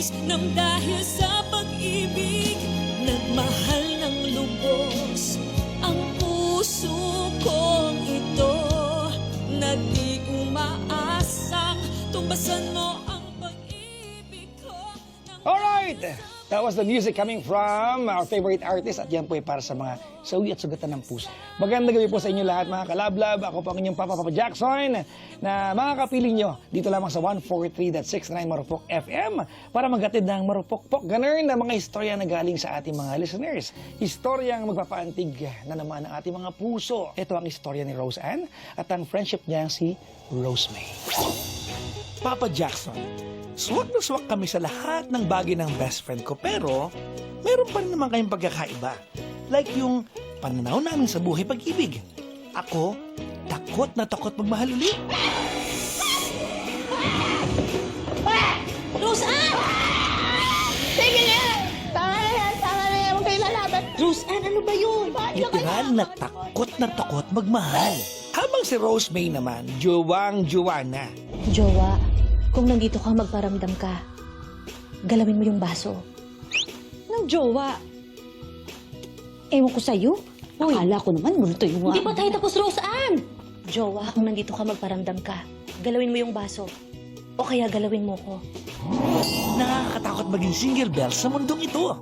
Chinese nang dahil sa pag-ibig nagmahal ng lubos ang puso kong ito na di umaasang tumbasan mo ang pag-ibig ko ng... Alright! That was the music coming from our favorite artist at yan po ay para sa mga sawi at sugatan ng puso. Magandang gabi po sa inyo lahat mga kalablab. Ako po ang inyong Papa Jackson na makakapiling nyo dito lamang sa 143.69 Marupok FM para maghatid ng marupok-pok ganun na mga istorya na galing sa ating mga listeners. Historyang magpapaantig na naman ang ating mga puso. Ito ang istorya ni Rose Ann at ang friendship niya si Rose May. Papa Jackson, swak na swak kami sa lahat ng bagay ng best friend ko pero meron pa rin naman kayong pagkakaiba. Like yung pananaw namin sa buhay pag-ibig. Ako, takot na takot magmahal ulit. Rose Ann! Sige na! Tama na yan! Tama na yan! Huwag kayo lalaban! Rose Ann, ano ba yun? Literal na takot magmahal. Habang si Rose May naman, juwang-juwa na. Jowa, kung nandito ka magparamdam ka, galawin mo yung baso. Anong jowa? Ewan ko sa'yo. Akala ko naman multo yung Hindi pa tayo tapos, Rose Ann! Jowa, kung nandito ka magparamdam ka, galawin mo yung baso. O kaya galawin mo ko. Nakakatakot maging single bell sa mundong ito.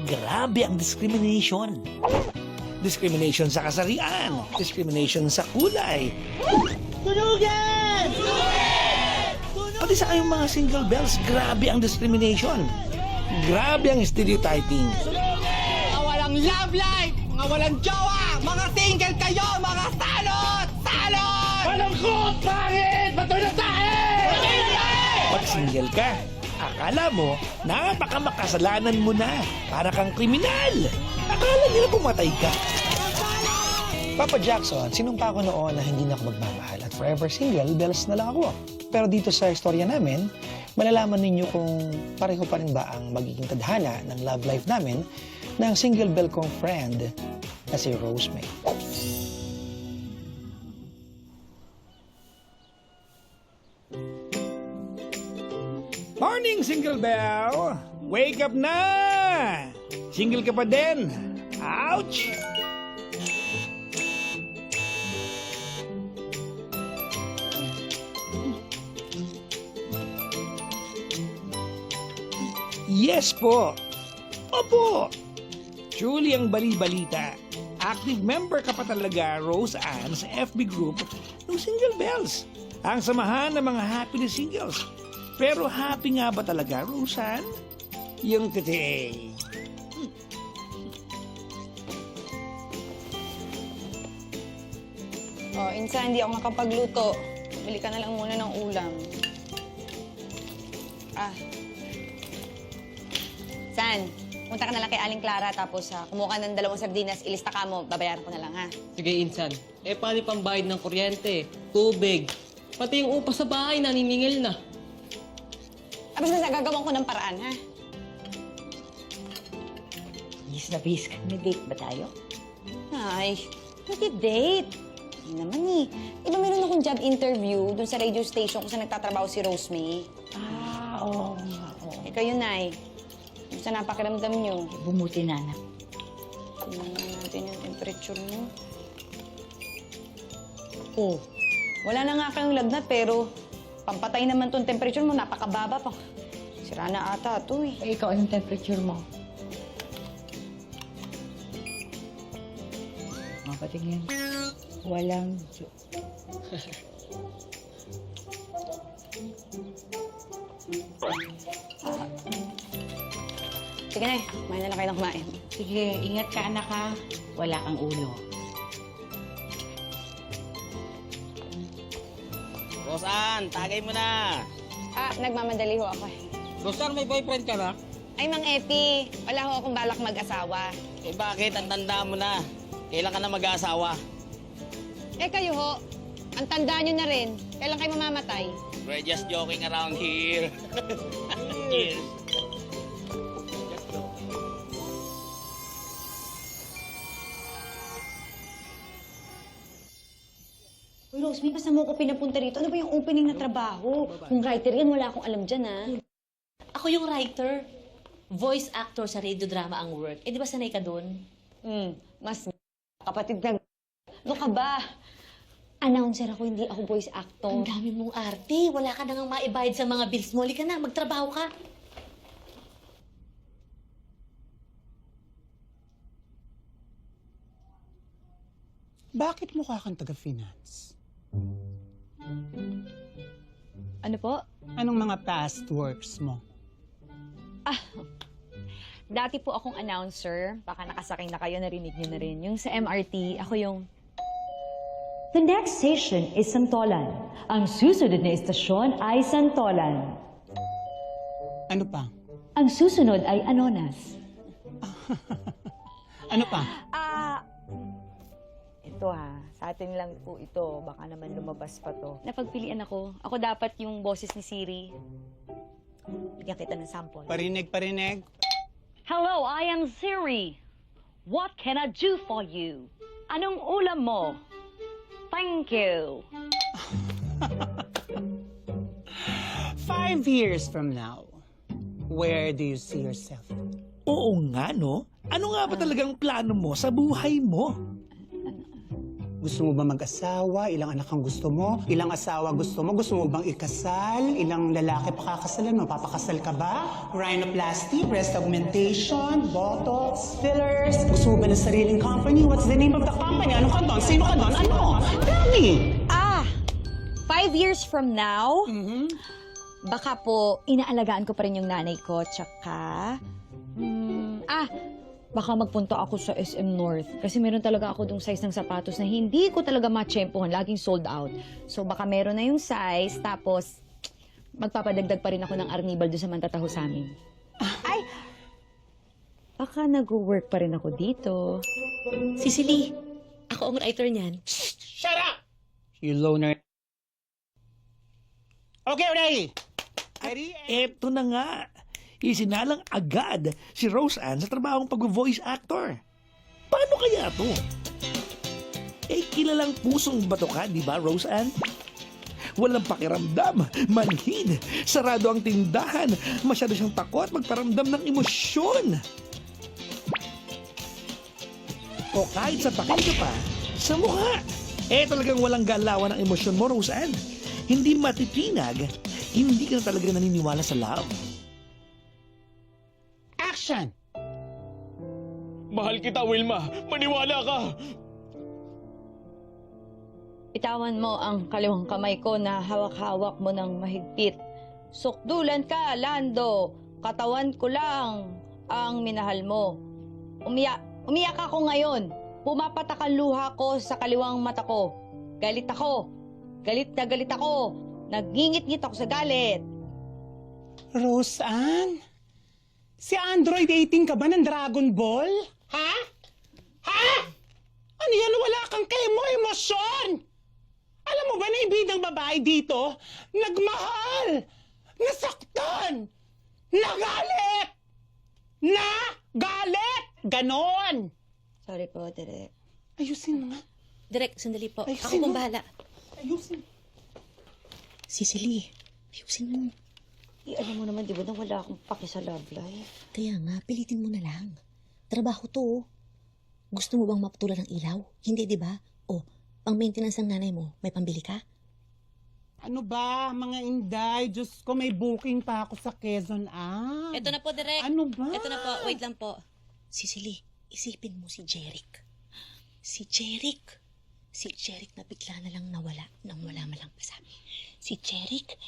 Grabe ang discrimination. Discrimination sa kasarian. Discrimination sa kulay. Tunugan! Pati sa kayong mga single bells, grabe ang discrimination. Grabe ang stereotyping. Mga walang love life, mga walang jowa, mga single kayo, mga salot! Salot! Malungkot! Pangit! Batoy na tayo! Pag single ka, akala mo, napakamakasalanan mo na. Para kang kriminal. Akala nila pumatay ka. Papa Jackson, sinumpa ko noon na hindi na ako magmamahal at forever single, bells na lang ako. Pero dito sa istorya namin, malalaman ninyo kung pareho pa rin ba ang magiging tadhana ng love life namin ng single bell kong friend na si Rose May. Morning, single bell! Wake up na! Single ka pa din! Ouch! Yes po! Opo! Truly ang bali-balita. Active member ka pa talaga, Rose Ann, sa FB group ng Single Bells. Ang samahan ng mga happy na singles. Pero happy nga ba talaga, Rose Ann? Yung tete. Oh, Insan, hindi ako makapagluto. Bili ka na lang muna ng ulam. San, punta ka na lang kay Aling Clara tapos kumuha ka ng 2 sardinas, ilista ka mo, babayaran ko na lang, ha? Sige, Insan. Paano pang bayad ng kuryente, tubig, pati yung upa sa bahay naniningil na. Basta gagawin ko ng paraan, ha? Bis na bis ka. May date ba tayo? Ay, hindi date. Hindi naman eh. Diba meron akong job interview dun sa radio station kung saan nagtatrabaho si Rose May? Oo nga, oo. Kayo, Nay. Gusto na pakiramdam nyo. Bumuti na anak. Tingnan natin yung temperature nyo. Oh, Wala na nga kayong lagnat pero pampatay naman tong temperature mo, napakababa pa. Sira na ata ito eh. ikaw anong temperature mo? Patingin. Walang... Sige na kumain na lang kayo ng kumain. Sige, ingat ka anak ha. Wala kang ulo. Rosan, tagay mo na. Nagmamadali ho ako eh. Rosan, may boyfriend ka na? Ay, Mang Epi, wala ho akong balak mag-asawa. Bakit? Ang tanda mo na. Kailan ka na mag-aasawa? Kayo ho, ang tanda nyo na rin. Kailan kayo mamamatay? We're just joking around here. Cheers. Uy, Rose, may basta mo ko pinapunta rito. Ano ba yung opening na trabaho? Kung writer yan, wala akong alam dyan, ha? Ako yung writer. Voice actor sa radio drama ang work. Eh, di ba sanay ka dun? Mas kapatid na ano ka ba? Announcer ako, hindi ako voice actor. Ang dami mong arte. Wala ka nang maibayad sa mga bills mo. Halika na, magtrabaho ka. Bakit mukha kang taga-finance? Ano po? Anong mga past works mo? Dati po akong announcer. Baka nakasakay na kayo, narinig niyo na rin. Yung sa MRT, ako yung... The next station is Santolan. Ang susunod na estasyon ay Santolan. Ano pa? Ang susunod ay Anonas. Ano pa? Ito sa atin lang po ito. Baka naman lumabas pa to. Napagpilian ako. Ako dapat yung boses ni Siri. Bigyan kita ng sample. Parinig. Hello, I am Siri. What can I do for you? Anong ulam mo? Thank you. 5 years from now, where do you see yourself? Oo nga, no? Ano nga ba talagang plano mo sa buhay mo? Gusto mo ba mag-asawa? Ilang anak ang gusto mo? Ilang asawa gusto mo? Gusto mo bang ikasal? Ilang lalaki pakakasalan mo? Papakasal ka ba? Rhinoplasty, breast augmentation, botox, fillers? Gusto mo ba ng sariling company? What's the name of the company? Ano ka doon? Sino ka doon? Ano? Dami! 5 years from now, baka po, inaalagaan ko pa rin yung nanay ko, tsaka... baka magpunta ako sa SM North. Kasi meron talaga ako dong size ng sapatos na hindi ko talaga matsyempohan. Laging sold out. So baka meron na yung size, tapos magpapadagdag pa rin ako ng arnibal doon sa mantataho sa amin. Ay! Baka nag-work pa rin ako dito. Cecily, ako ang writer niyan. Shut up! You loner. Okay, ready? Ready? Eto na nga. Isinalang agad si Rose Ann sa trabahong pag-voice actor. Paano kaya to? Eh, kilalang pusong bato ka, di ba, Rose Ann? Walang pakiramdam, manhid, sarado ang tindahan, masyado siyang takot magparamdam ng emosyon. O kahit sa pakil ka pa, sa mukha. Eh, talagang walang galawan ng emosyon mo, Rose Ann. Hindi matitinag, hindi ka na talaga naniniwala sa love. Action! Mahal kita, Wilma. Maniwala ka. Itawan mo ang kaliwang kamay ko na hawak-hawak mo ng mahigpit. Sukdulan ka, Lando. Katawan ko lang ang minahal mo. Umiyak ako ngayon. Pumapatak ang luha ko sa kaliwang mata ko. Galit ako. Galit na galit ako. Nagingit-ngit ako sa galit. Rose Ann? Si Android 18 ka ba ng Dragon Ball? Ha? Ha? Ano yan? Wala kang emosyon! Alam mo ba na ibidang babae dito? Nagmahal! Nasaktan! Nagalit! Nagalit! Ganon! Sorry po, Direk. Ayusin mo nga. Direk, sandali po. Ay, Ako sino? pong bahala. Ayusin. Cecily, ayusin mo. Alam mo naman, di ba, na wala akong paki sa love life? Kaya nga, pilitin mo na lang. Trabaho to, oh. Gusto mo bang maputulan ng ilaw? Hindi, di ba? O, pang-maintenance ng nanay mo, may pambili ka? Ano ba, mga inday? Diyos ko, may booking pa ako sa Quezon. Ito na po, Direk. Ano ba? Ito na po, wait lang po. Cecily, isipin mo si Jeric. Si Jeric na bigla na lang nawala nang wala malang pasabi. Si Jeric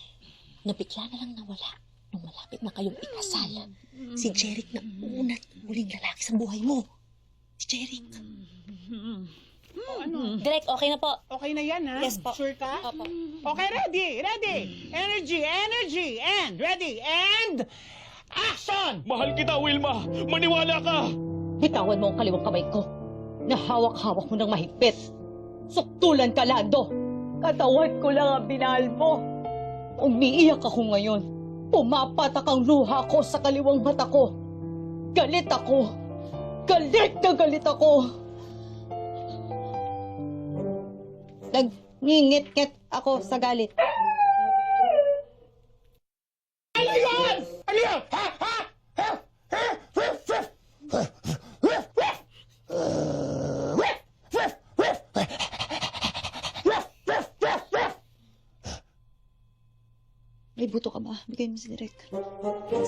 na bigla na lang nawala nung malapit na kayong ikasal. Si Jeric na unat huling lalaki sa buhay mo. Si Jeric. Ano? Direk, okay na po. Okay na yan, ha? Yes po. Sure ka? Opo. Okay, ready! Energy! And ready! And action! Mahal kita, Wilma. Maniwala ka. Bitawan mo ang kaliwang kamay ko. Nahawak-hawak mo ng mahigpit. Suktulan ka, Lando. Katawan ko lang ang binahal mo. Umiiyak ako ngayon. Pumapatak ang luha ko sa kaliwang mata ko. Galit ako. Galit na galit ako. Nagngingit-ngit ako sa galit. Ano yan? Ano yan? May buto ka ba? Bigay mo si Direk.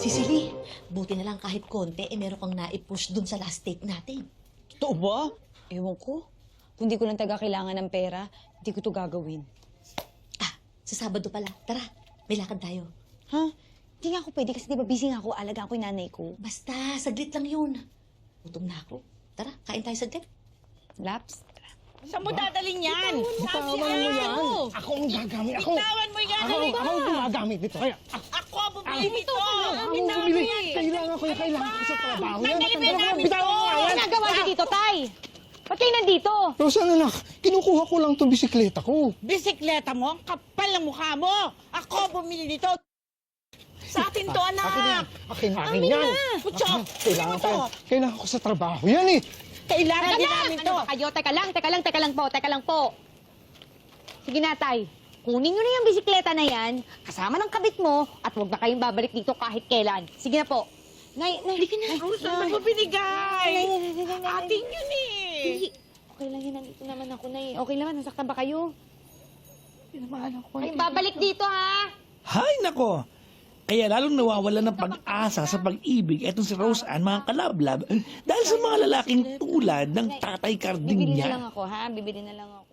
Cecily, buti na lang kahit konti, meron kang naipush dun sa last take natin. Totoo ba? Ewan ko. Kung di ko lang taga kailangan ng pera, hindi ko to gagawin. Sa Sabado pala. Tara, may lakad tayo. Ha? Hindi nga ako pwede kasi di ba busy nga ako, alaga ako yung nanay ko. Basta, saglit lang yun. Gutom na ako. Tara, kain tayo saglit. Laps? Saan mo dadalhin yan? Bitawan mo yan. Ako ang gagamit. Ako. Bitawan mo yan. Ako ang gumagamit nito. Kaya, Ako bumili nito. ako ang bumili. Kailangan ko sa trabaho yan. Bitawan mo nga yan. Ano nagawa niyo dito, Tay? Ba't kayo nandito? Rosan, anak, kinukuha ko lang itong bisikleta ko. Bisikleta mo? Ang kapal ng mukha mo. Ako bumili nito. Sa atin to, anak. Akin yan. Putsok. Kailangan ko sa trabaho yan eh. Kailangan din namin to. Ano ba kayo? Teka lang po. Sige na, Tay. Kunin nyo na yung bisikleta na yan, kasama ng kabit mo, at huwag na kayong babalik dito kahit kailan. Sige na po. Nay, halika na. Saan mo binigay? Atin yun eh. Hindi. Okay lang yun, nandito naman ako, Nay. Okay naman, nasaktan ba kayo? Ay, babalik dito, ha? Hay nako! Kaya lalong nawawalan ng pag-asa sa pag-ibig etong si Rose Ann, mga kalablab, dahil sa mga lalaking tulad ng tatay Carding Bibili na niya. lang ako, ha? Bibili na lang ako.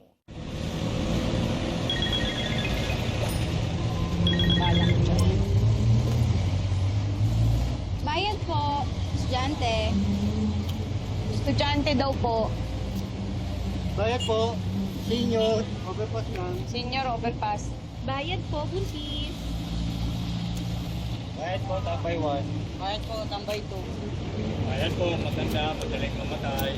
Bayad po, estudyante. Estudyante daw po. Bayad po. Senior. Overpass lang. Senior overpass. Bayad po, buntis. Bayad po, tambay 1. Bayad po, tambay 2. Bayad po, maganda, madaling mamatay.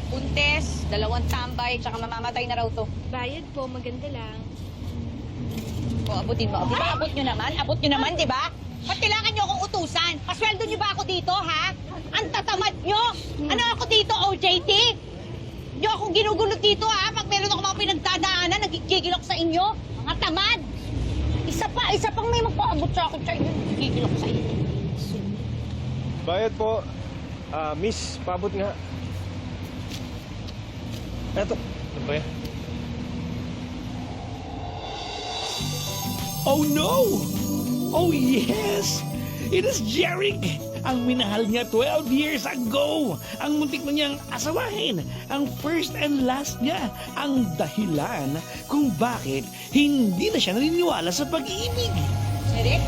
Buntis, 2 tambay, tsaka mamamatay na raw to. Bayad po, maganda lang. O, abutin mo. Di ba, abot nyo naman, di ba? Ba't kailangan nyo akong utusan? Pasweldo nyo ba ako dito, ha? Ang tatamad nyo! Ano ako dito, OJT? Nyo akong ginugulot dito, ha? Pag meron ako mga pinagdadaanan, nagigigil ako sa inyo. Mga tamad! Isa pang may magpaabot sa akin sa inyo. Nagigigil ako sa inyo. Bayad po. Miss, paabot nga. Eto. Ano ba yan? Oh no! Oh yes! It is Jeric! Ang minahal niya 12 years ago! Ang muntik na niyang asawahin! Ang first and last niya! Ang dahilan kung bakit hindi na siya naniniwala sa pag-ibig! Eric?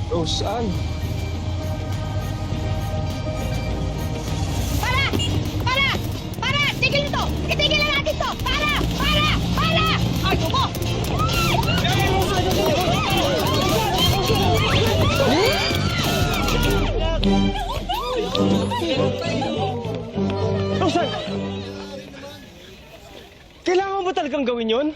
Rose Ann. Para! Tigil nito! Itigil na natin to! Para! Ayaw mo! Rosan! Kailangan mo ba talagang gawin yun?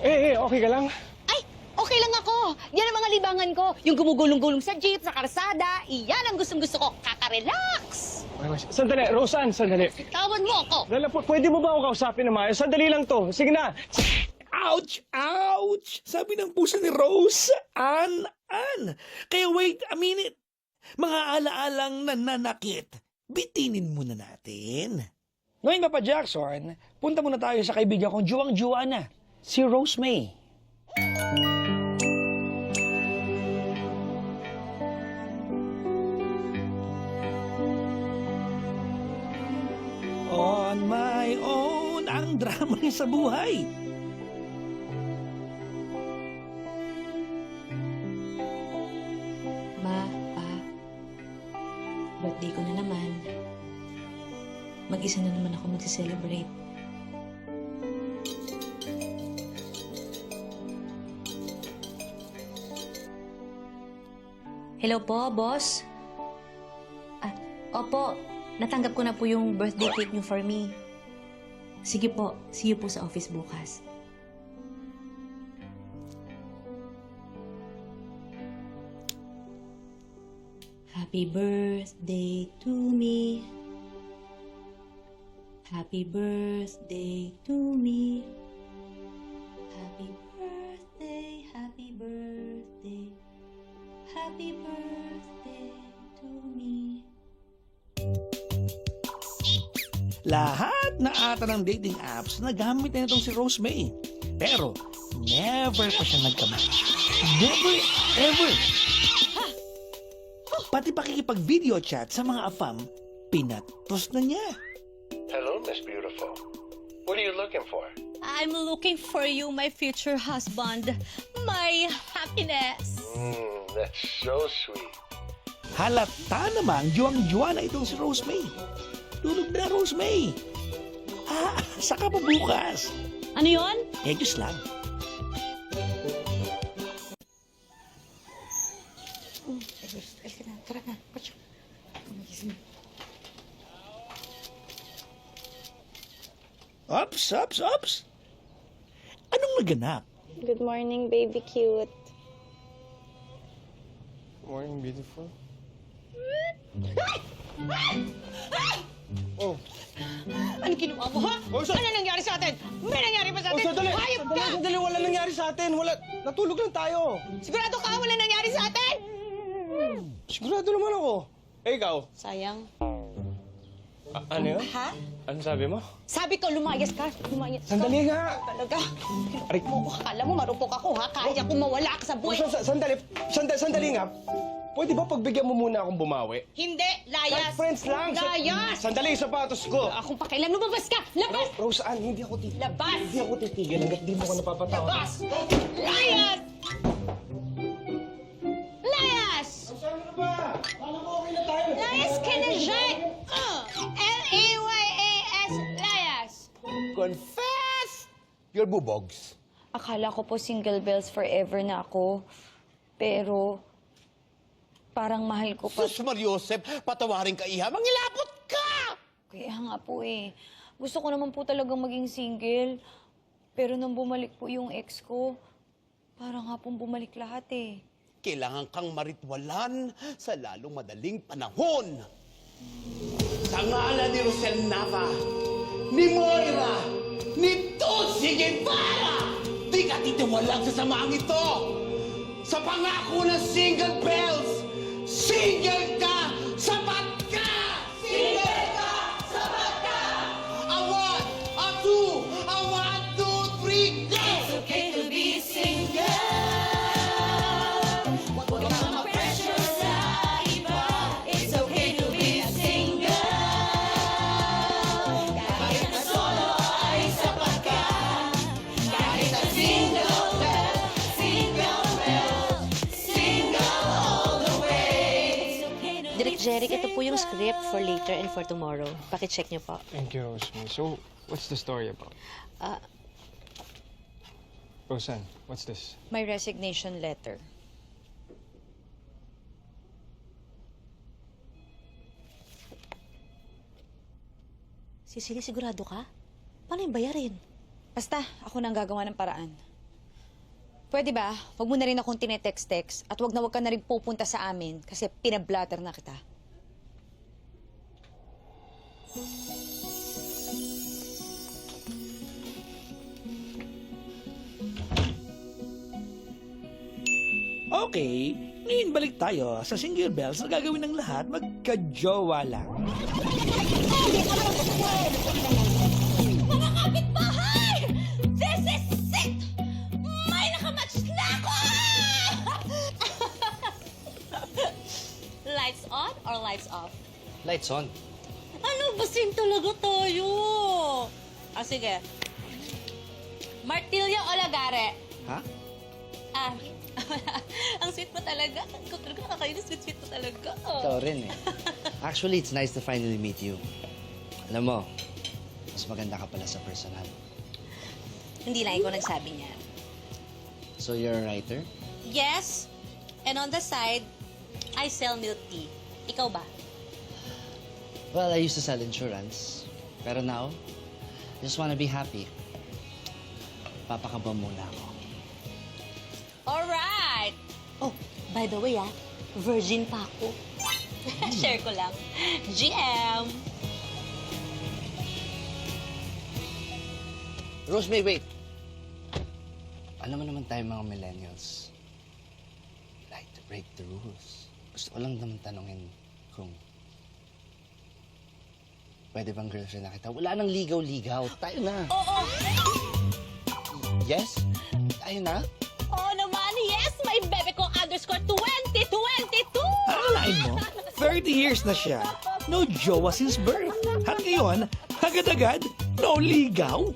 Okay ka lang? Ay! Okay lang ako! Yan ang mga libangan ko. Yung gumugulong-gulong sa jeep, sa karsada. Iyan ang gustong-gusto ko. Kakarelax! Sandali, Rosan, sandali. Tawan mo ako! Lala, pwede mo ba ako kausapin na maayos? Sandali lang to. Sige na. Ouch! Ouch! Sabi ng puso ni Rose Ann. Kaya wait a minute. Mga alaalang nananakit, bitinin muna natin. Ngayon, Papa Jackson, punta muna tayo sa kaibigan kong juwang-juwa na, si Rose May. On my own, ang drama niya sa buhay. Ma, Pa, birthday ko na naman. Mag-isa na naman ako mag-celebrate. Hello po, boss? Opo, natanggap ko na po yung birthday cake niyo for me. Sige po, see you po sa office bukas. Happy birthday to me. Happy birthday to me. Happy birthday, happy birthday. Happy birthday to me. Lahat na ata ng dating apps na gamit na itong si Rose May. Pero, never pa siya nagka-match. Never, ever. Pati pakikipag-video chat sa mga afam, pinatos na niya. Hello, Miss Beautiful. What are you looking for? I'm looking for you, my future husband. My happiness. That's so sweet. Halata namang juwang-juwa na itong si Rose May. Tulog na, Rose May. Saka pa bukas. Ano yon? Diyos lang. Ops. Anong naganap? Good morning, baby cute. Morning, beautiful. Ano ginawa mo, ha? Ano nangyari sa atin? May nangyari ba sa atin? Hayop ka! Sandali, wala nangyari sa atin. Natulog lang tayo. Sigurado ka wala nangyari sa atin? Sigurado naman ako. Ikaw? Sayang. Ano yun? Ha? Ano sabi mo? Sabi ko, lumayas ka. Lumayas ka. Sandali nga. Talaga. Aray. Akala mo marupok ako, ha? Kaya kong mawala ka sa buhay. Sandali nga. Pwede ba pagbigyan mo muna akong bumawi? Hindi, layas. Kahit friends lang. Layas. Sandali, sapatos ko. Akong pakialam, lumabas ka. Labas. Roseanne, hindi ako titigil. Labas. Hindi ako titigil hanggat di mo ko napapatawa. Labas. Layas. Layas. Saan ka na ba? Kala ko okay na tayo. Layas ka na dyan. L-A-Y-A-S. Layas. Confess! Your bubogs. Akala ko po single bells forever na ako. Pero, parang mahal ko pa. Sus Mariosep, patawarin ka, Iha. Mangilapot ka! Kaya nga po eh. Gusto ko naman po talagang maging single. Pero nung bumalik po yung ex ko, parang nga pong bumalik lahat eh. Kailangan kang maritwalan sa lalong madaling panahon. Sa ngalan ni Rosel Nava, ni Moira, ni Tutsi Guevara, di ka titiwalag sa samaang ito. Sa pangako ng Single Bells, single ka, sapat ka! Single ka, sapat ka! A one, a two, a 1, 2, 3, go! It's okay to be single. Huwag kang ma-pressure sa iba. It's okay to be single. Kahit na solo ay sapat ka. Kahit na single bell, single all the way. Direk Jeric, ito po yung script for later and for tomorrow. Pakicheck niyo po. Thank you, Rosemary. So, what's the story about? Roseanne, what's this? My resignation letter. Cecilia, sigurado ka? Paano yung bayarin? Basta, ako nang gagawa ng paraan. Pwede ba, wag mo na rin akong tinetext-text at wag ka na rin pupunta sa amin kasi pinablatter na kita. Okay, ngayon balik tayo sa Single Bells na gagawin ng lahat magka-jowa lang. Mga kapitbahay! This is it! May nakamatch na ako! Lights on or lights off? Lights on. Ano ba talaga tayo? Sige. Martilyo o Lagare? Ha? Ang sweet mo talaga. Ikaw talaga nakakainis. Sweet mo talaga. Ikaw rin eh. Actually, it's nice to finally meet you. Alam mo, mas maganda ka pala sa personal. Hindi lang ikaw nagsabi niya. So you're a writer? Yes. And on the side, I sell milk tea. Ikaw ba? Well, I used to sell insurance. Pero now, I just wanna be happy. Papakaba muna ako. Alright! Oh, by the way virgin pa ako. Share ko lang. GM! Rosemary, wait! Alam mo naman tayo mga millennials. Like to break the rules. Gusto ko lang naman tanungin kung Pwede bang girlfriend na kita? Wala nang ligaw-ligaw. Tayo na. Oo! Yes? Tayo na? Oo naman, yes! May bebe ko underscore 2022! Akalain mo, 30 years na siya. No jowa since birth. At ngayon, agad-agad, no ligaw.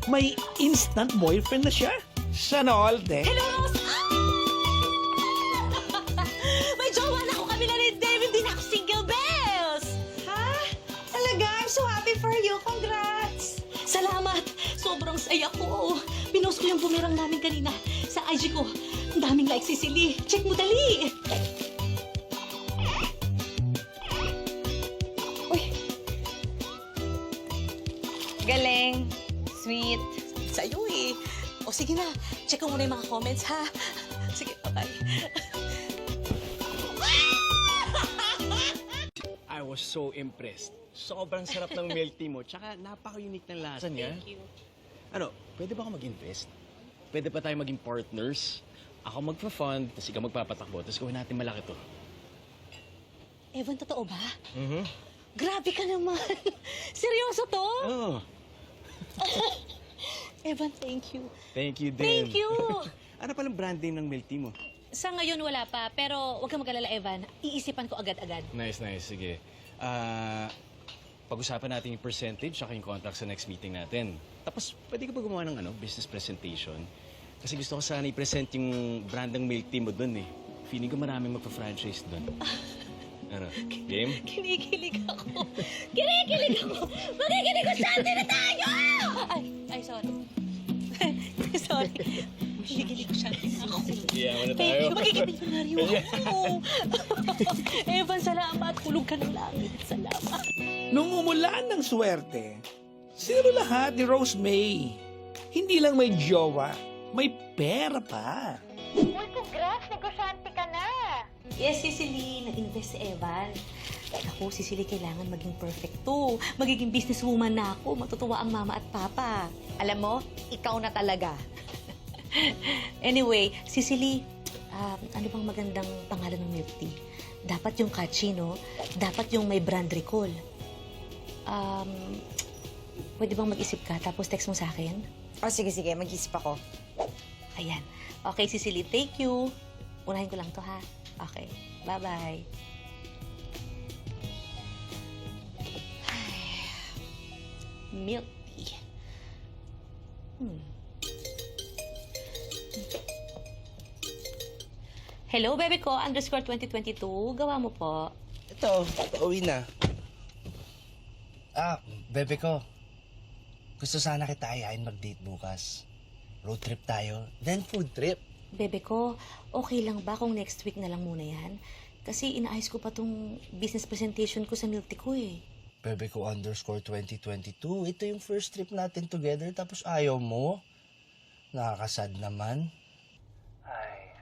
May instant boyfriend na siya. Sana all, te. Hello, Rose! May jowa na ako kami na ni David. Hindi na ako single bells! Ha? Talaga? I'm so happy for you. Congrats! Salamat! Sobrang saya ko. Pinost ko yung bumirang namin kanina sa IG ko. Ang daming likes, Cecily. Check mo dali! Galing. Sweet. Sa'yo eh. O sige na, check ko muna yung mga comments ha. Sige, bye-bye. I was so impressed. Sobrang sarap ng milk tea mo. Tsaka napaka-unique ng lasa niya. Thank you. Ano, pwede ba ako mag-invest? Pwede pa tayo maging partners? Ako magpa-fund, tapos ikaw magpapatakbo, tapos gawin natin malaki to. Evan, totoo ba? Mhm. Grabe ka naman. Seryoso to? Oh, Evan, thank you. thank you din. Thank you! Ano palang brand name ng milk tea mo? Sa ngayon wala pa, pero huwag kang mag-alala, Evan. Iisipan ko agad-agad. Nice, nice. Sige. Pag-usapan natin yung percentage saka yung contract sa next meeting natin. Tapos, pwede ka ba gumawa ng business presentation? Kasi gusto ko sana i-present yung brand ng milk tea mo dun eh. Feeling ko maraming magpa-franchise dun. Ano? Game? Kinikilig ako. Kinikilig ako. Magiginig-usante na tayo! Ay, sorry. Sorry. Magiginig-usante na ako. Iyaman na Thank tayo. you. Magiging-milionaryo ako. Evan, salamat. Kulog ka ng langit. Salamat. Nung umulan ng swerte, sinalo lahat ni Rose May. Hindi lang may jowa, may pera pa. Uy, congrats! Negosyante ka na! Yes, Cecily. Nag-invest si Evan. Ako, Cecily, kailangan maging perfect to. Magiging businesswoman na ako. Matutuwa ang mama at papa. Alam mo, ikaw na talaga. Anyway, Cecily, ano bang magandang pangalan ng milk tea? Dapat yung catchy, no? Dapat yung may brand recall. Pwede bang mag-isip ka tapos text mo sa akin? O sige, mag-isip ako. Ayan. Okay, Cecily, thank you. Unahin ko lang to, ha? Okay. Bye-bye. Milk tea. Hello, bebe ko. Underscore 2022. Gawa mo po. Ito, pauwi na. Bebe ko. Gusto sana kita ayain mag-date bukas. Road trip tayo, then food trip. Bebe ko, okay lang ba kung next week na lang muna yan? Kasi inaayos ko pa tong business presentation ko sa milk tea ko eh. Bebe ko underscore 2022. Ito yung first trip natin together, tapos ayaw mo? Nakakasad naman. Ay,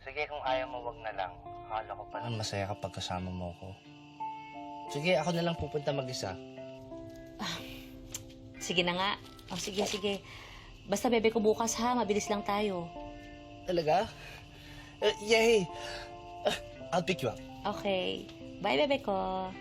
sige kung ayaw mo, wag na lang. Akala ko pa naman masaya kapag kasama mo ko. Sige, ako na lang pupunta mag-isa. Sige na nga. O sige. Basta bebe ko bukas ha, mabilis lang tayo. Talaga? Yay! I'll pick you up. Okay. Bye, bebe ko.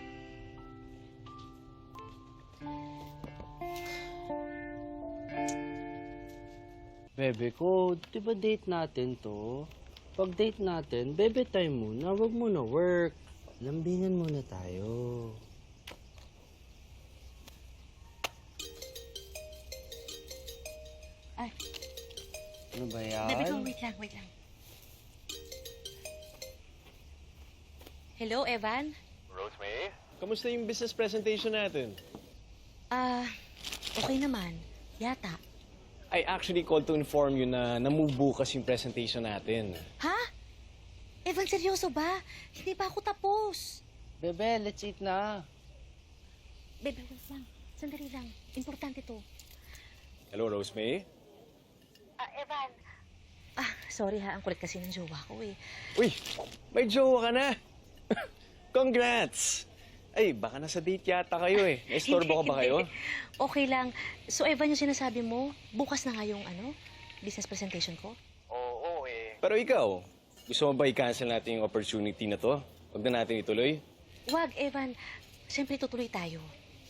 Bebe ko, di ba date natin to? Pag date natin, bebe time muna, wag muna work. Lambingan muna tayo. Ay, Ano ba yan? bebe ko, wait lang. Hello, Evan? Rosemary? Kamusta yung business presentation natin? Okay naman. Yata. I actually called to inform you na na-move bukas yung presentation natin. Ha? Evan, seryoso ba? Hindi pa ako tapos. Bebe, let's eat na. Bebe, wait lang. Sandali lang. Importante to. Hello, Rosemary? Evan, Sorry ha. Ang kulit kasi ng jowa ko eh. Uy, may jowa ka na. Congrats! Ay, baka nasa date yata kayo eh. Naistorbo ka ba kayo? Okay lang. So, Evan, yung sinasabi mo, bukas na nga yung business presentation ko? Oo eh. Pero ikaw, gusto mo ba i-cancel natin yung opportunity na to? Huwag na natin ituloy? Wag, Evan. Siyempre, tutuloy tayo.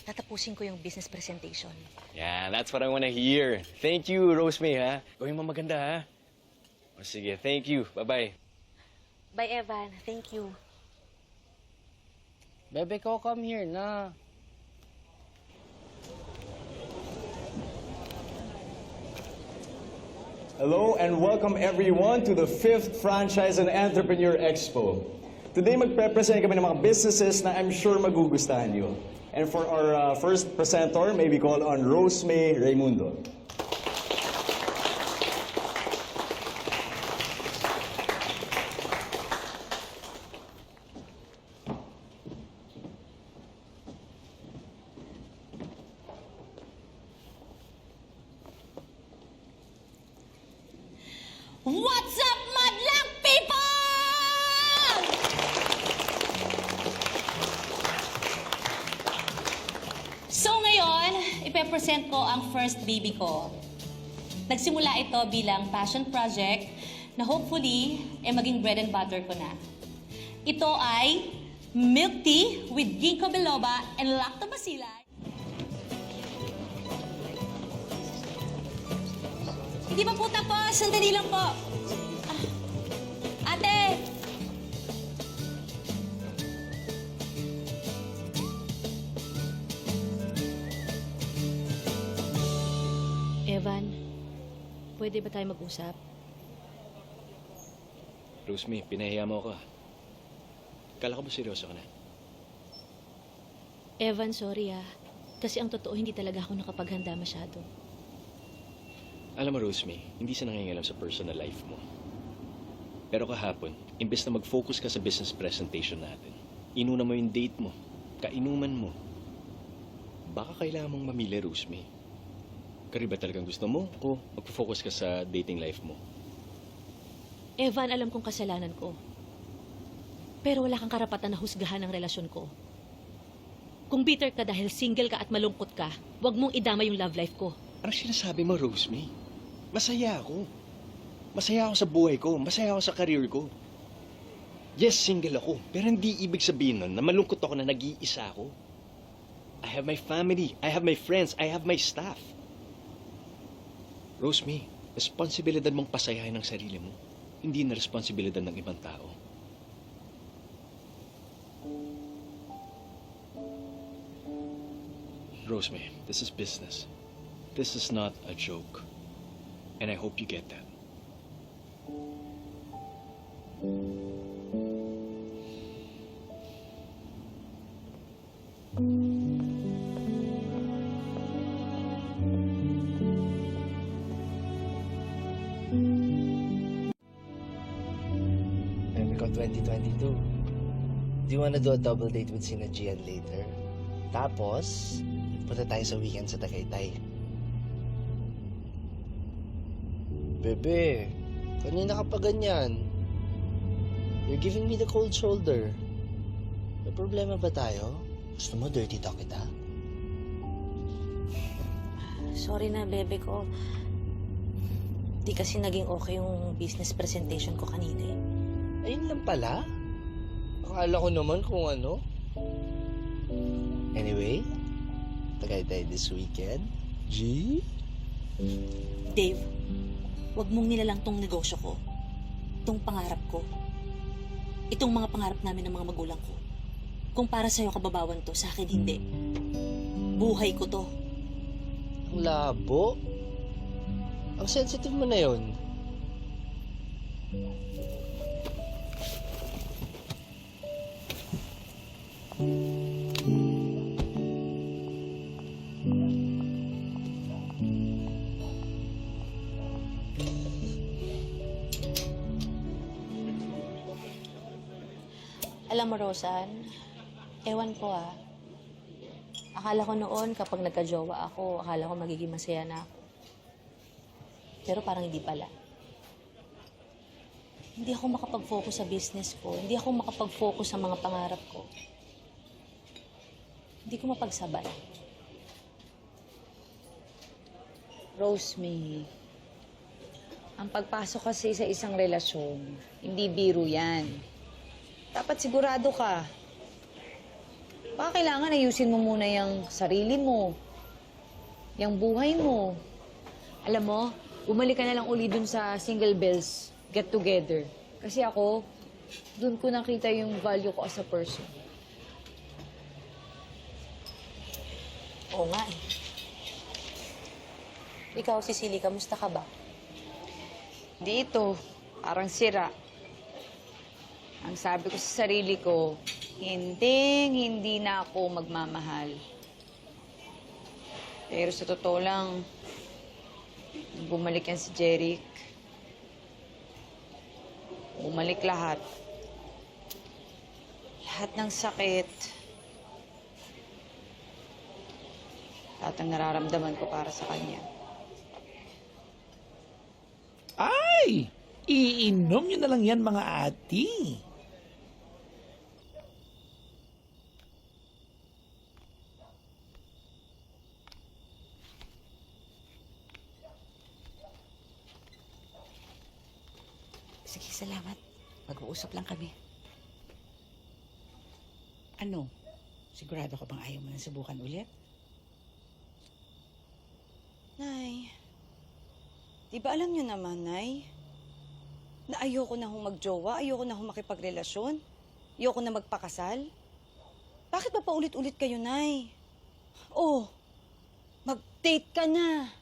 tatapusin ko yung business presentation. Yeah, that's what I wanna hear. Thank you, Rosemary, ha? Gawin mo maganda, ha? O sige, thank you. Bye-bye. Bye, Evan. Thank you. Bebe ko, come here na. Hello and welcome everyone to the 5th Franchise and Entrepreneur Expo. Today magpe-present kami ng mga businesses na I'm sure magugustahan nyo. And for our first presenter, may we call on Rosemary Raimundo. What's up, madlang people? So ngayon, ipepresent ko ang first baby ko. Nagsimula ito bilang passion project na hopefully maging bread and butter ko na. Ito ay milk tea with ginkgo biloba and lactobacilli. Hindi pa po tapos. Sandali lang po. Ate! Evan, pwede ba tayo mag-usap? Rosemary, pinahiya mo ako, ha? Kala ko ba seryoso ka na? Evan, sorry Kasi ang totoo, hindi talaga ako nakapaghanda masyado. Alam mo, Rosemary, hindi siya nangingialam sa personal life mo. Pero kahapon, imbes na mag-focus ka sa business presentation natin, inuna mo yung date mo, kainuman mo. Baka kailangan mong mamili, Rosemary. Kari ba talagang gusto mo o mag-focus ka sa dating life mo? Evan, alam kong kasalanan ko. Pero wala kang karapatan na husgahan ang relasyon ko. Kung bitter ka dahil single ka at malungkot ka, huwag mong idama yung love life ko. Ano sinasabi mo, Rosemary? Masaya ako. Masaya ako sa buhay ko. Masaya ako sa career ko. Yes, single ako. Pero hindi ibig sabihin nun na malungkot ako na nag-iisa ako. I have my family. I have my friends. I have my staff. Rosemary, responsibilidad mong pasayahin ang sarili mo. Hindi na responsibilidad ng ibang tao. Rosemary, this is business. This is not a joke. And I hope you get that. Baby ko, 2022. Do you wanna do a double date with Sina Gian later? Tapos, punta tayo sa weekend sa Tagaytay. Bebe, kanina ka pa ganyan. You're giving me the cold shoulder. May problema ba tayo? Gusto mo dirty talk kita? Sorry na, bebe ko. Di kasi naging okay yung business presentation ko kanina eh. Ayun lang pala. Akala ko naman kung ano. Anyway, Tagaytay this weekend. G? Dave, wag mong nilalang tong negosyo ko. Itong pangarap ko. Itong mga pangarap namin ng mga magulang ko. Kung para sa'yo kababawan to, sa akin hindi. Buhay ko to. Ang labo. Ang sensitive mo na yun. Alam mo, Rosan, ewan ko Akala ko noon kapag nagka-jowa ako, akala ko magiging masaya na ako. Pero parang hindi pala. Hindi ako makapag-focus sa business ko. Hindi ako makapag-focus sa mga pangarap ko. Hindi ko mapagsabay. Rosemary, ang pagpasok kasi sa isang relasyon, hindi biro yan. Dapat sigurado ka. Baka kailangan ayusin mo muna yung sarili mo, yung buhay mo. Alam mo, bumalik ka na lang uli dun sa Single Bells Get Together. Kasi ako, dun ko nakita yung value ko as a person. Oo nga eh. Ikaw, Cecily, kamusta ka ba? Dito, parang sira. Ang sabi ko sa sarili ko, hindi na ako magmamahal. Pero sa totoo lang, bumalik yan si Jeric. Bumalik lahat. Lahat ng sakit. Lahat ng nararamdaman ko para sa kanya. Ay! Iinom nyo na lang yan, mga ati. Sige, salamat. Mag-uusap lang kami. Ano? Sigurado ka bang ayaw mo nang subukan ulit? Nay, di ba alam niyo naman, Nay, na ayoko na hong magjowa, ayoko na hong makipagrelasyon, ayoko na magpakasal? Bakit ba paulit-ulit kayo, Nay? Oh, mag-date ka na,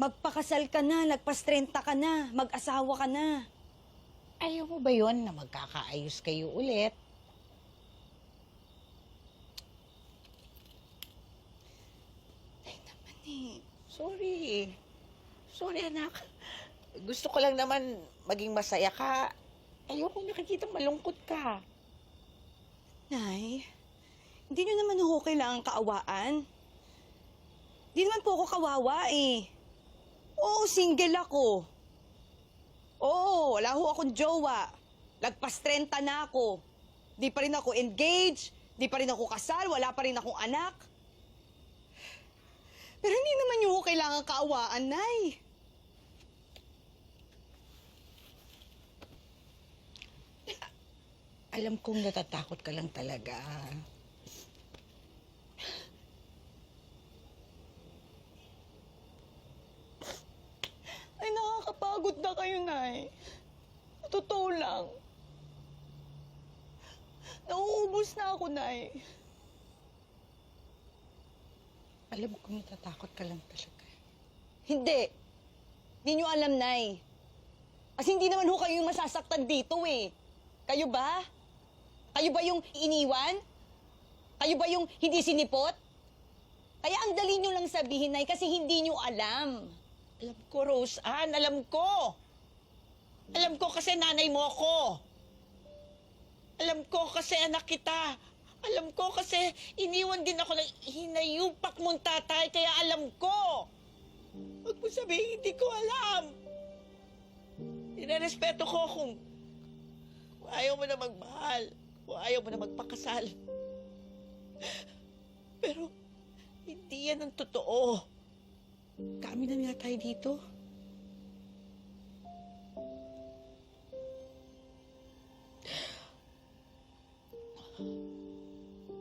magpakasal ka na, nagpas-30 ka na, mag-asawa ka na. Ayaw mo ba yon na magkakaayos kayo ulit? Ay, naman eh. Sorry, anak. Gusto ko lang naman maging masaya ka. Ayoko nakikita malungkot ka. Nay, hindi niyo naman ho kailangan kaawaan. Hindi naman po ako kawawa eh. Oo, single ako. Oo, wala ho akong jowa. Lagpas 30 na ako. Di pa rin ako engaged, di pa rin ako kasal, wala pa rin akong anak. Pero hindi naman niyo ho kailangan kaawaan, Nay. Alam kong natatakot ka lang talaga. Ay, nakakapagod na kayo, Nay. Totoo lang. Nauubos na ako, Nay. Alam kong natatakot ka lang talaga. Hindi. Hindi nyo alam, Nay. Kasi hindi naman ho kayo yung masasaktan dito eh. Kayo ba? Kayo ba yung iniwan? Kayo ba yung hindi sinipot? Kaya ang dali nyo lang sabihin, Nay, kasi hindi nyo alam. Alam ko, Rose Ann. Alam ko. Alam ko kasi nanay mo ako. Alam ko kasi anak kita. Alam ko kasi iniwan din ako ng hinayupak mong tatay, kaya alam ko. Huwag mo sabihin, hindi ko alam. Irerespeto ko kung ayaw mo na magmahal, kung ayaw mo na magpakasal. Pero hindi yan ang totoo. Kami na nga tayo dito.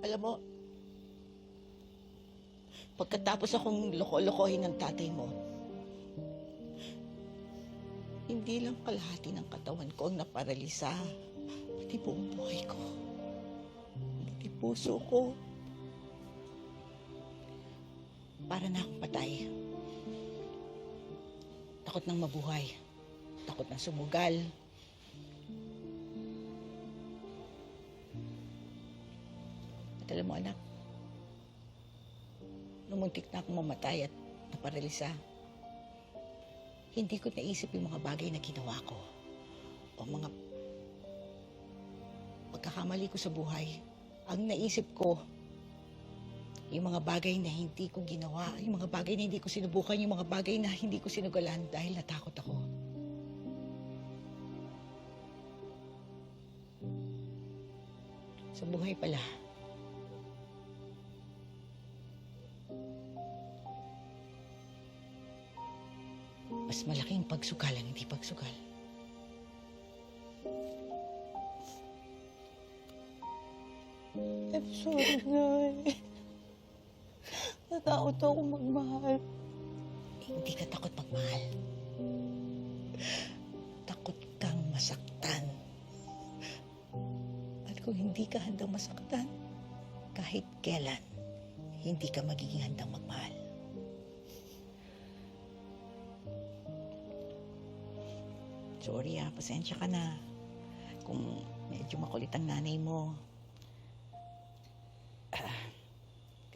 Alam mo, pagkatapos akong loko-lokohin ng tatay mo, hindi lang kalahati ng katawan ko ang naparalisa, pati buong buhay ko, pati puso ko. Para na akong patay. Takot nang mabuhay. Takot nang sumugal. At alam mo, anak, numuntik na akong mamatay at naparalisa, hindi ko naisip yung mga bagay na ginawa ko o mga pagkakamali ko sa buhay. Ang naisip ko, yung mga bagay na hindi ko ginawa, yung mga bagay na hindi ko sinubukan, yung mga bagay na hindi ko sinugalan dahil natakot ako. Sa buhay pala, mas malaking pagsugal ang hindi pagsugal. I'm sorry, Nay. Natakot ako magmahal. Hindi ka takot magmahal. Takot kang masaktan. At kung hindi ka handang masaktan, kahit kailan, hindi ka magiging handang magmahal. Sorry pasensya ka na. Kung medyo makulit ang nanay mo.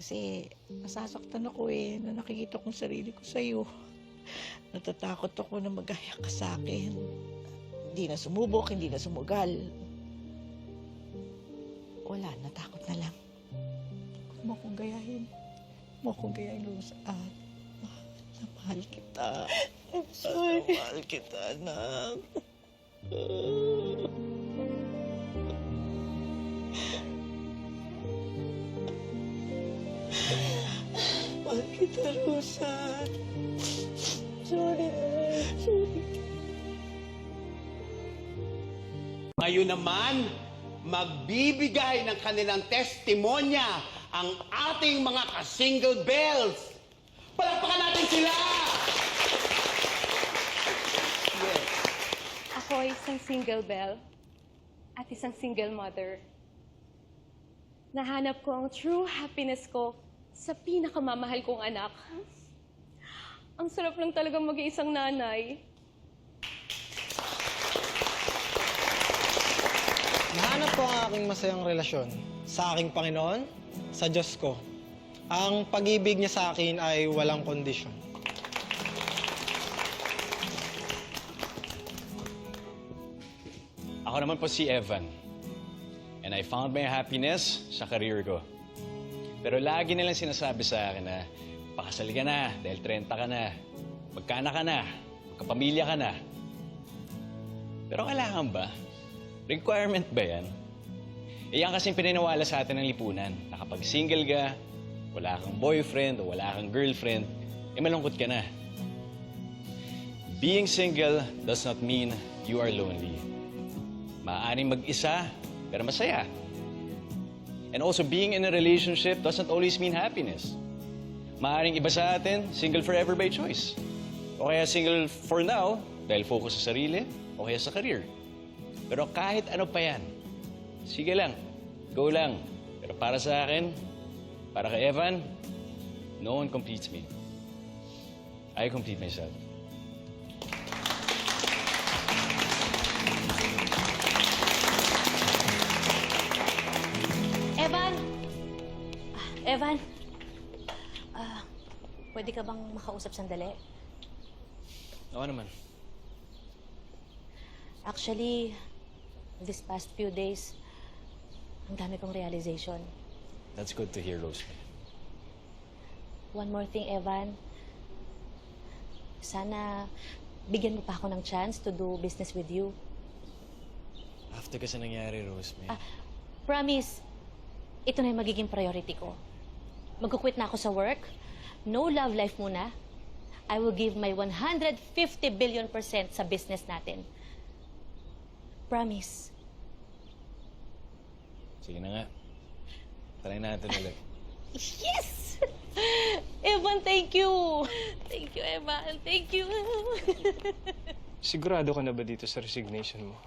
Kasi nasasaktan ako na nakikita kong sarili ko sa'yo. Natatakot ako na magaya ka sa akin. Hindi na sumubok, hindi na sumugal. Wala, natakot na lang. Huwag mo akong gayahin. Huwag mo akong gayahin, Rose. Mahal kita. I'm sorry. Mahal kita, anak. Mahal kita, Rosa. Sorry. Ngayon naman, magbibigay ng kanilang testimonya ang ating mga ka-single bells. Palakpakan natin sila! Ako ay isang single belle at isang single mother. Nahanap ko ang true happiness ko sa pinakamamahal kong anak. Ang sarap lang talagang mag-iisang nanay. Nahanap ko ang aking masayang relasyon sa aking Panginoon, sa Diyos ko. Ang pag-ibig niya sa akin ay walang kondisyon. Ako naman po si Evan. And I found my happiness sa career ko. Pero lagi nilang sinasabi sa akin na pakasal ka na dahil 30 ka na, magkaanak ka na, magkapamilya ka na. Pero kailangan ba? Requirement ba yan? Iyan kasing pininiwala sa atin ng lipunan na kapag single ka, wala kang boyfriend o wala kang girlfriend, malungkot ka na. Being single does not mean you are lonely. Maaaring mag-isa, pero masaya. And also, being in a relationship doesn't always mean happiness. Maaaring iba sa atin, single forever by choice. O kaya single for now, dahil focus sa sarili, o kaya sa career. Pero kahit ano pa yan, sige lang, go lang. Pero para sa akin, para kay Evan, no one completes me. I complete myself. Evan, pwede ka bang makausap sandali? Oo naman. Actually, this past few days, ang dami kong realization. That's good to hear, Rosemary. One more thing, Evan. Sana bigyan mo pa ako ng chance to do business with you. After kasi nangyari, Rosemary. Promise, ito na yung magiging priority ko. Magkukwit na ako sa work. No love life muna. I will give my 150 billion% sa business natin. Promise. Sige na nga. Try natin ulit. Yes! Evan, thank you! Thank you, Evan. Thank you. Sigurado ka na ba dito sa resignation mo?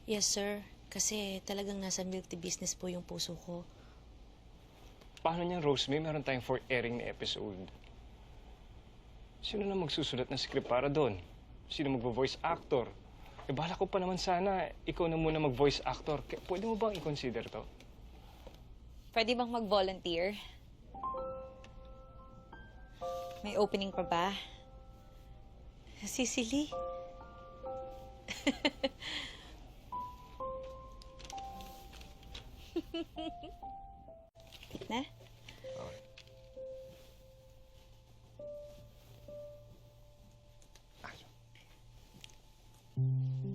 Yes, sir. Kasi talagang nasa milk tea business po yung puso ko. Paano niyan, Rosemary? Meron tayong for airing na episode. Sino na magsusulat ng script para doon? Sino magvo-voice actor? Bala ko pa naman sana ikaw na muna mag-voice actor. Pwede mo bang i-consider to? Pwede bang mag-volunteer? May opening pa ba? Cecily? Na?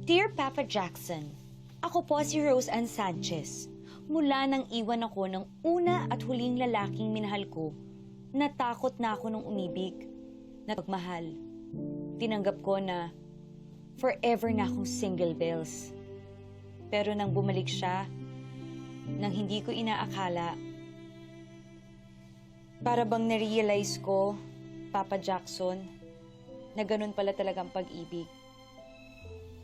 Dear Papa Jackson, ako po si Rose Ann Sanchez. Mula nang iwan ako ng una at huling lalaking minahal ko, natakot na ako nung umibig, na pagmahal. Tinanggap ko na forever na akong single bells. Pero nang bumalik siya, nang hindi ko inaakala. Para bang na-realize ko, Papa Jackson, na ganun pala talagang pag-ibig.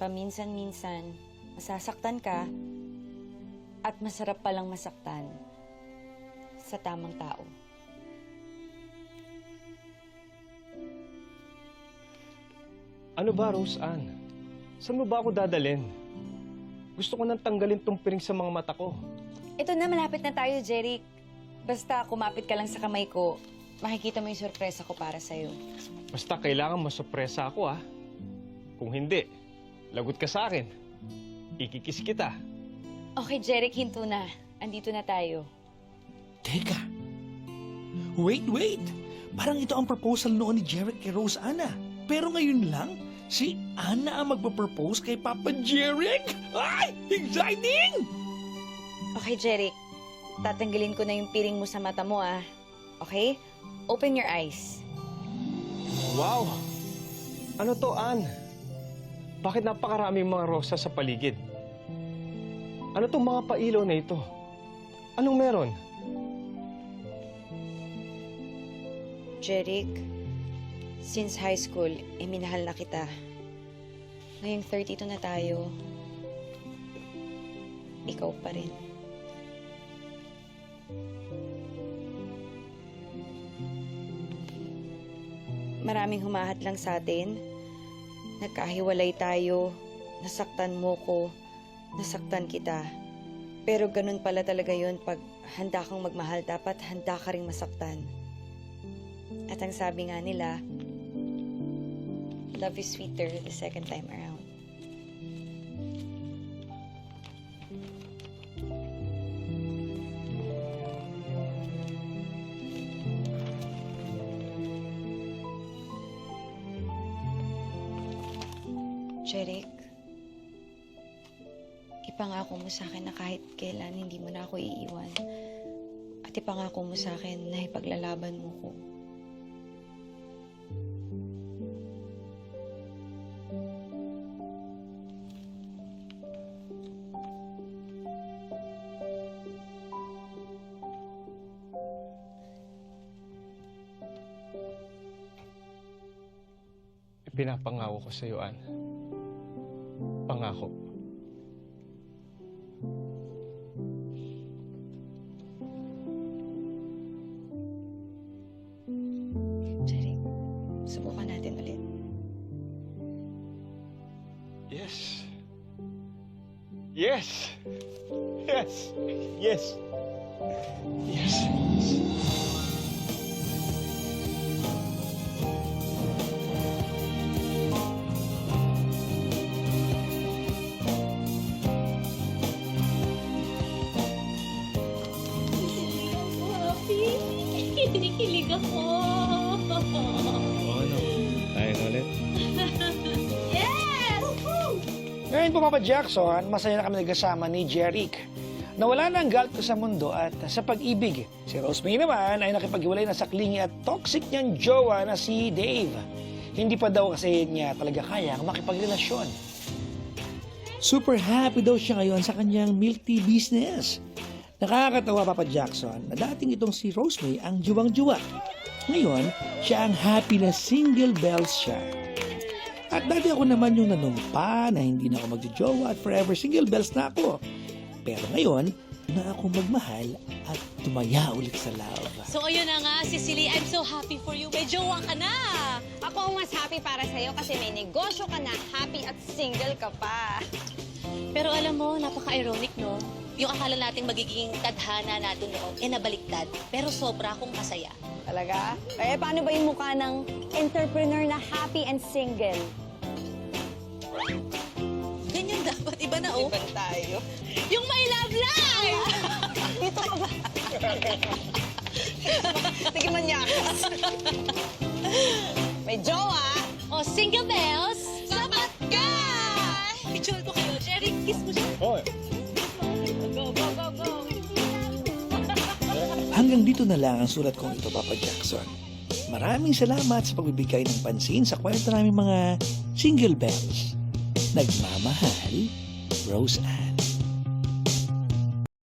Paminsan-minsan, masasaktan ka at masarap palang masaktan sa tamang tao. Ano ba, Rose Ann? Saan mo ba ako dadalhin? Gusto ko nang tanggalin tong piring sa mga mata ko. Ito na, malapit na tayo, Jeric. Basta kumapit ka lang sa kamay ko, makikita mo yung sorpresa ko para sa'yo. Basta kailangan masurpresa ako, ah. Kung hindi, lagot ka sa akin. Ikikis kita. Okay, Jeric, hinto na. Andito na tayo. Teka. Wait. Parang ito ang proposal noon ni Jeric kay Rose Anna. Pero ngayon lang, si Anna ang magpa-propose kay Papa Jeric. Ay! Exciting! Okay, Jeric. Tatanggalin ko na yung piring mo sa mata mo, ah. Okay? Open your eyes. Wow! Ano to, Ann? Bakit napakaraming mga rosas sa paligid? Ano tong mga pailaw na ito? Anong meron? Jeric, since high school, minahal na kita. Ngayong 32 na tayo, ikaw pa rin. Maraming humahat lang sa atin. Nagkahiwalay tayo, nasaktan mo ko, nasaktan kita. Pero ganun pala talaga yun pag handa kang magmahal, dapat handa ka ring masaktan. At ang sabi nga nila, love is sweeter the second time around. Jeric, ipangako mo sa akin na kahit kailan hindi mo na ako iiwan. At ipangako mo sa akin na ipaglalaban mo ko. Pinapangako ko sa iyo, Ann. Pangako. Jeric, subukan natin ulit. Yes. Yes! Yes! Yes! Yes! Kinikilig ako. Ano? Tayo na ulit. Yes! Ngayon po, Papa Jackson, masaya na kami nagkasama ni Jeric. Nawala na ang galit ko sa mundo at sa pag-ibig. Si Rosemary naman ay nakipaghiwalay na sa clingy at toxic niyang jowa na si Dave. Hindi pa daw kasi niya talaga kaya makipagrelasyon. Super happy daw siya ngayon sa kanyang milk tea business. Nakakatawa, Papa Jackson, na dating itong si Rosemary ang juwang-juwa. Ngayon, siya ang happy na single bells siya. At dati ako naman yung nanumpa na hindi na ako magjojowa at forever single bells na ako. Pero ngayon, na ako magmahal at tumaya ulit sa love. So ayun na nga, Cecily, I'm so happy for you. May jowa ka na. Ako ang mas happy para sa'yo kasi may negosyo ka na, happy at single ka pa. Pero alam mo, napaka-ironic, no? Yung akala nating magiging tadhana natin noon, nabaliktad. Pero sobra akong masaya. Talaga? Eh, paano ba yung mukha ng entrepreneur na happy and single? Ganyan dapat. Iba na, oh. Iban tayo. Yung my love life! Dito ka ba? Sige, manyakas. May jowa. Oh, single bells, sapat ka! Picture ko kayo. Jeric, kiss mo siya. Oh. Go, go, go, go. Hanggang dito na lang ang sulat kong ito, Papa Jackson. Maraming salamat sa pagbibigay ng pansin sa kwento namin mga single bells. Nagmamahal, Rose Ann.